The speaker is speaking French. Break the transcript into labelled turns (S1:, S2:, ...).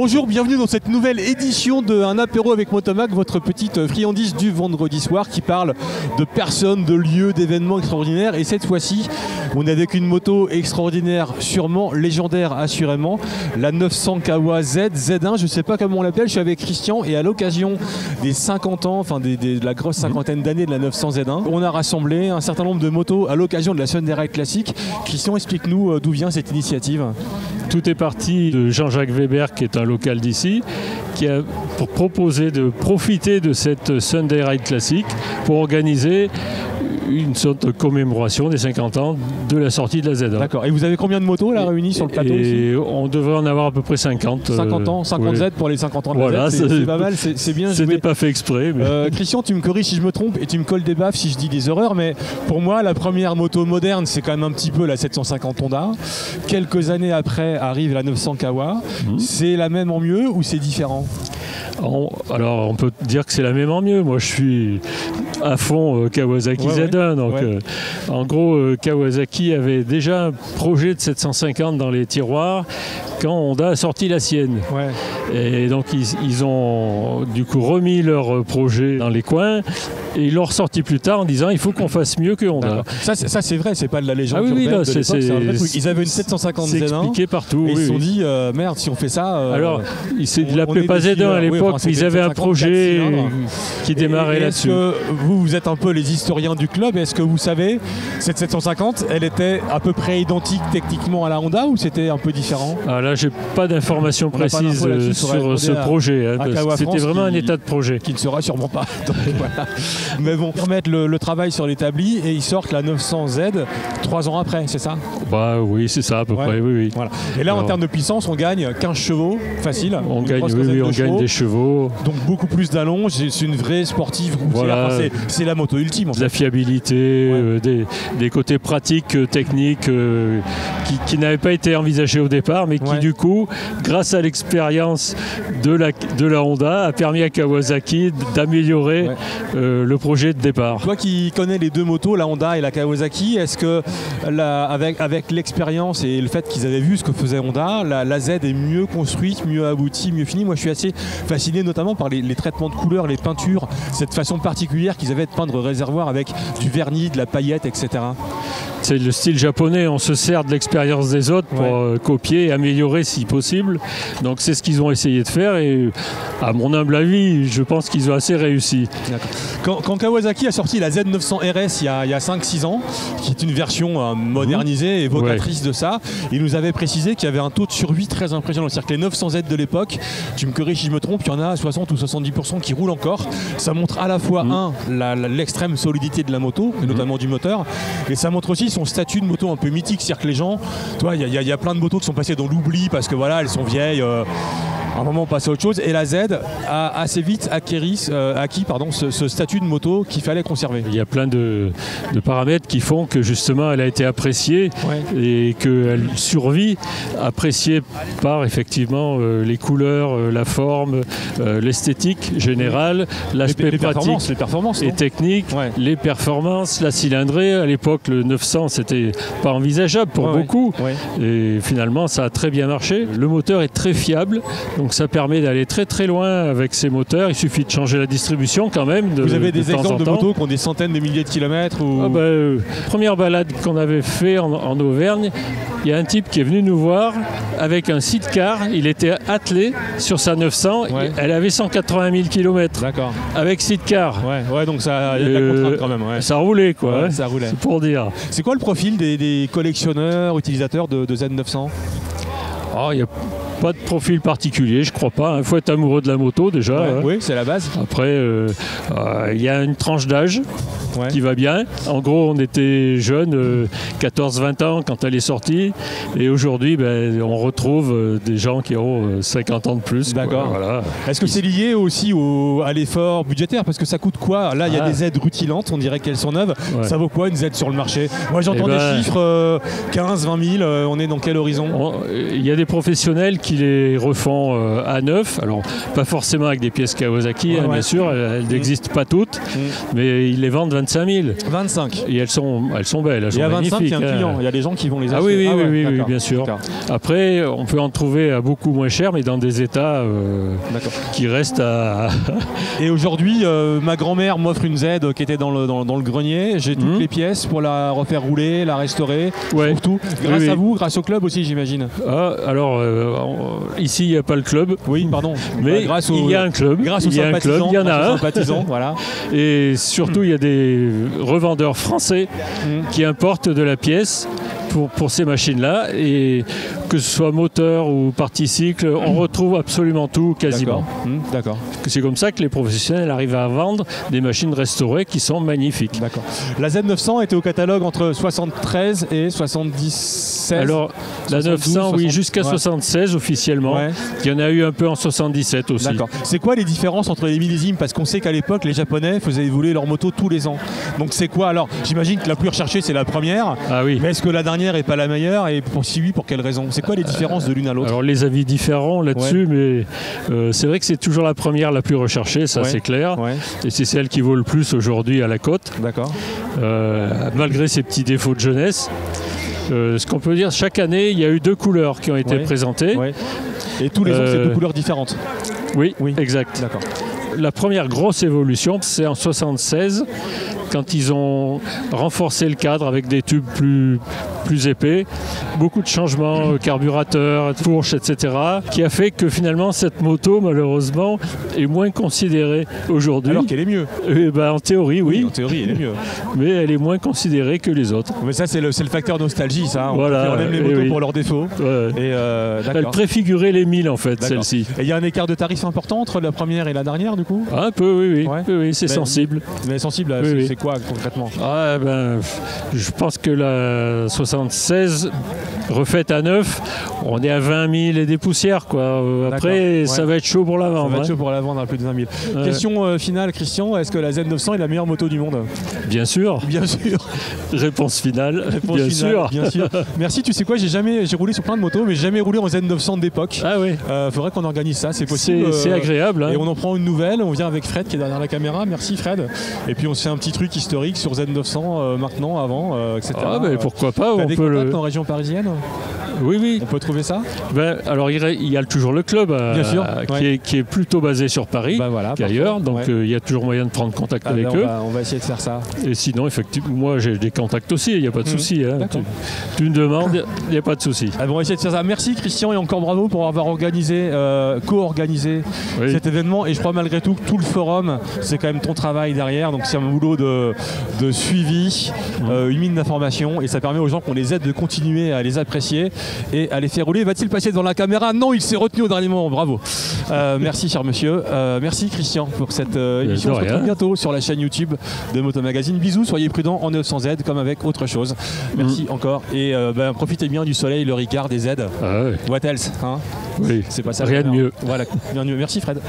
S1: Bonjour, bienvenue dans cette nouvelle édition de Un apéro avec Motomac, votre petite friandise du vendredi soir qui parle de personnes, de lieux, d'événements extraordinaires. Et cette fois-ci, on est avec une moto extraordinaire, sûrement légendaire, assurément, la 900 Kawa Z1, je ne sais pas comment on l'appelle, je suis avec Christian et à l'occasion des 50 ans, enfin de la grosse cinquantaine d'années de la 900 Z1, on a rassemblé un certain nombre de motos à l'occasion de la Sunday Ride classique. Christian, explique-nous d'où vient cette initiative.
S2: Tout est parti de Jean-Jacques Weber, qui est un local d'ici, qui a proposé de profiter de cette Sunday Ride classique pour organiser une sorte de commémoration des 50 ans de la sortie de la Z1.
S1: D'accord. Et vous avez combien de motos là réunies sur le plateau ici ?
S2: On devrait en avoir à peu près 50.
S1: 50 ans, 50 Z pour les 50 ans de la Z, c'est pas mal, c'est bien joué.
S2: C'était pas fait exprès. Mais...
S1: Christian, tu me corriges si je me trompe et tu me colles des baffes si je dis des erreurs, mais pour moi, la première moto moderne, c'est quand même un petit peu la 750 Honda. Quelques années après arrive la 900 Kawa. C'est la même en mieux ou c'est différent ?
S2: Alors, on peut dire que c'est la même en mieux. Moi, je suis à fond Kawasaki Z1. Donc, en gros, Kawasaki avait déjà un projet de 750 dans les tiroirs quand Honda a sorti la sienne. Et donc, ils ont du coup remis leur projet dans les coins et ils l'ont ressorti plus tard en disant il faut qu'on fasse mieux que Honda.
S1: Ça c'est vrai, c'est pas de la légende urbaine
S2: là,
S1: de l'époque, c'est un vrai truc. Ils avaient une 750 Z1.
S2: C'est expliqué partout.
S1: Et ils se sont dit merde, si on fait ça.
S2: Alors, ils l'appelaient pas Z1 à l'époque, mais ils avaient un projet qui démarrait là-dessus.
S1: Est-ce que vous êtes un peu les historiens du club, est-ce que vous savez, cette 750, elle était à peu près identique techniquement à la Honda ou c'était un peu différent ?
S2: Là, j'ai pas d'informations précises sur ce projet. C'était vraiment un état de projet.
S1: Qui ne sera sûrement pas. Donc, voilà. Mais bon, ils remettent le travail sur l'établi et ils sortent la 900Z 3 ans après, c'est ça ?
S2: Oui, c'est ça à peu près. Oui.
S1: Voilà. Et là, en termes de puissance, on gagne 15 chevaux, facile.
S2: On gagne des chevaux.
S1: Donc beaucoup plus d'allonge, c'est une vraie sportive routière. Enfin, c'est la moto ultime. En fait.
S2: La fiabilité, des côtés pratiques, techniques qui n'avaient pas été envisagés au départ, mais qui du coup, grâce à l'expérience de la Honda, a permis à Kawasaki d'améliorer le projet de départ.
S1: Toi qui connais les deux motos, la Honda et la Kawasaki, est-ce que avec l'expérience et le fait qu'ils avaient vu ce que faisait Honda, la Z est mieux construite, mieux aboutie, mieux finie ? Moi je suis assez fasciné notamment par les traitements de couleurs, les peintures, cette façon particulière qu'ils avaient de peindre réservoir avec du vernis, de la paillette, etc.
S2: C'est le style japonais, on se sert de l'expérience des autres pour copier et améliorer si possible. Donc c'est ce qu'ils ont essayé de faire et à mon humble avis, je pense qu'ils ont assez réussi.
S1: Quand Kawasaki a sorti la Z900 RS il y a 5-6 ans, qui est une version modernisée et évocatrice de ça, il nous avait précisé qu'il y avait un taux de survie très impressionnant. C'est-à-dire que les 900Z de l'époque, tu me corriges si je me trompe, il y en a 60 ou 70% qui roulent encore. Ça montre à la fois l'extrême solidité de la moto, et notamment du moteur, et ça montre aussi son statut de moto un peu mythique. C'est-à-dire que les gens, il y a plein de motos qui sont passées dans l'oubli parce que voilà, elles sont vieilles. À un moment, on passe à autre chose. Et la Z a assez vite acquis ce statut de moto qu'il fallait conserver.
S2: Il y a plein de paramètres qui font que justement elle a été appréciée et qu'elle survit, appréciée par effectivement les couleurs, la forme, l'esthétique générale, l'aspect pratique
S1: les performances,
S2: et technique, les performances, la cylindrée. À l'époque, le 900, c'était pas envisageable pour beaucoup. Et finalement, ça a très bien marché. Le moteur est très fiable. Donc ça permet d'aller très très loin avec ces moteurs. Il suffit de changer la distribution quand même.
S1: Vous avez des exemples de motos qui ont des centaines de milliers de kilomètres
S2: Première balade qu'on avait fait en Auvergne, il y a un type qui est venu nous voir avec un sidecar. Il était attelé sur sa 900. Elle avait 180 000 km.
S1: D'accord.
S2: Avec sidecar.
S1: Donc ça, il y a de la contrainte quand même.
S2: Ça roulait quoi.
S1: Ça roulait.
S2: C'est pour dire.
S1: C'est quoi le profil des collectionneurs, utilisateurs de Z900 ?
S2: Il y a pas de profil particulier, je crois pas. Il faut être amoureux de la moto déjà.
S1: Oui, c'est la base.
S2: Après, il y a une tranche d'âge qui va bien. En gros, on était jeunes, 14-20 ans quand elle est sortie. Et aujourd'hui, on retrouve des gens qui ont 50 ans de plus.
S1: D'accord. Voilà. Est-ce que c'est lié aussi à l'effort budgétaire ? Parce que ça coûte quoi ? Là, il y a des Z rutilantes, on dirait qu'elles sont neuves. Ça vaut quoi une Z sur le marché ? Moi, j'entends des chiffres 15, 20 000. On est dans quel horizon ?
S2: Il y a des professionnels qui les refont à neuf. Alors, pas forcément avec des pièces Kawasaki, bien sûr, elles n'existent pas toutes, mais ils les vendent 25 000.
S1: 25.
S2: Et elles sont belles, elles sont magnifiques.
S1: Et à 25, il y a un client, il y a des gens qui vont les acheter.
S2: Oui, bien sûr. Après, on peut en trouver à beaucoup moins cher, mais dans des états qui restent à...
S1: Et aujourd'hui, ma grand-mère m'offre une Z qui était dans le grenier. J'ai toutes les pièces pour la refaire rouler, la restaurer, pour tout. Grâce à vous, grâce au club aussi, j'imagine.
S2: Alors, ici, il n'y a pas le club.
S1: Oui, pardon.
S2: Mais il y a un club.
S1: Grâce aux sympathisants,
S2: il y en a un.
S1: Voilà.
S2: Et surtout, il y a des revendeurs français qui importent de la pièce pour ces machines-là, et que ce soit moteur ou partie cycle, on retrouve absolument tout quasiment.
S1: D'accord.
S2: C'est comme ça que les professionnels arrivent à vendre des machines restaurées qui sont magnifiques.
S1: D'accord. La Z900 était au catalogue entre 73 et 76.
S2: Alors la 900, oui, jusqu'à 76 officiellement. Ouais. Il y en a eu un peu en 77 aussi.
S1: D'accord. C'est quoi les différences entre les millésimes? Parce qu'on sait qu'à l'époque, les Japonais faisaient évoluer leur moto tous les ans. Donc c'est quoi alors? J'imagine que la plus recherchée, c'est la première.
S2: Ah oui.
S1: Mais est-ce que la dernière n'est pas la meilleure, et si oui, pour quelle raison? C'est quoi les différences de l'une à l'autre?
S2: Alors les avis différents là-dessus, mais c'est vrai que c'est toujours la première la plus recherchée, ça c'est clair. Ouais. Et c'est celle qui vaut le plus aujourd'hui à la cote.
S1: D'accord.
S2: Malgré ses petits défauts de jeunesse. Ce qu'on peut dire, chaque année, il y a eu 2 couleurs qui ont été présentées. Ouais.
S1: Et tous les ans, c'est 2 couleurs différentes.
S2: Oui, exact.
S1: D'accord.
S2: La première grosse évolution, c'est en 76, quand ils ont renforcé le cadre avec des tubes plus épais, beaucoup de changements, carburateur, fourche, etc., qui a fait que finalement cette moto, malheureusement, est moins considérée aujourd'hui.
S1: Alors qu'elle est mieux.
S2: En théorie, oui.
S1: En théorie, elle est mieux.
S2: Mais elle est moins considérée que les autres.
S1: Mais ça, c'est le facteur nostalgie, ça. On aime les motos pour leurs défauts.
S2: Ouais. Elle préfigurait les 1000, en fait, celle-ci.
S1: Et il y a un écart de tarif important entre la première et la dernière, du coup?
S2: Un peu, oui, c'est sensible.
S1: Mais sensible, c'est quoi concrètement?
S2: Je pense que la 76 refaite à neuf, on est à 20 000 et des poussières, quoi. Après, ça va être chaud pour la vendre.
S1: Ça va être chaud pour la vendre à plus de 20 000. Question finale, Christian, est-ce que la Z900 est la meilleure moto du monde?
S2: Bien sûr.
S1: Bien sûr.
S2: Réponse finale. Bien sûr.
S1: Merci, tu sais quoi, j'ai roulé sur plein de motos, mais j'ai jamais roulé en Z900 d'époque.
S2: Ah oui.
S1: Faudrait qu'on organise ça, c'est possible.
S2: C'est agréable.
S1: Et on en prend une nouvelle, on vient avec Fred qui est derrière la caméra. Merci Fred. Et puis on se fait un petit truc historique sur Z900 maintenant, avant, etc.
S2: Pourquoi pas?
S1: On peut en région parisienne?
S2: Oui.
S1: On peut trouver ça?
S2: Alors il y a toujours le club
S1: bien sûr,
S2: qui est plutôt basé sur Paris qu'ailleurs. Donc il y a toujours moyen de prendre contact avec eux.
S1: On va essayer de faire ça.
S2: Et sinon, effectivement, moi j'ai des contacts aussi, il n'y a pas de souci. Tu me demandes, il n'y a pas de souci.
S1: On va essayer de faire ça. Merci Christian, et encore bravo pour avoir co-organisé cet événement. Et je crois malgré tout que tout le forum, c'est quand même ton travail derrière. Donc c'est un boulot de suivi, une mine d'informations, et ça permet aux gens qu'on les aide de continuer à les apprécier et à les faire rouler. Va-t-il passer devant la caméra? Non, il s'est retenu au dernier moment. Bravo. Merci cher monsieur. Merci Christian pour cette émission. On se retrouve bientôt sur la chaîne YouTube de Moto Magazine. Bisous, soyez prudents en 900Z comme avec autre chose. Merci encore. Et profitez bien du soleil, le Ricard, des Z.
S2: Ah ouais.
S1: What else, hein?
S2: Oui.
S1: C'est pas ça.
S2: Rien de mieux.
S1: Voilà, bien mieux. Merci Fred.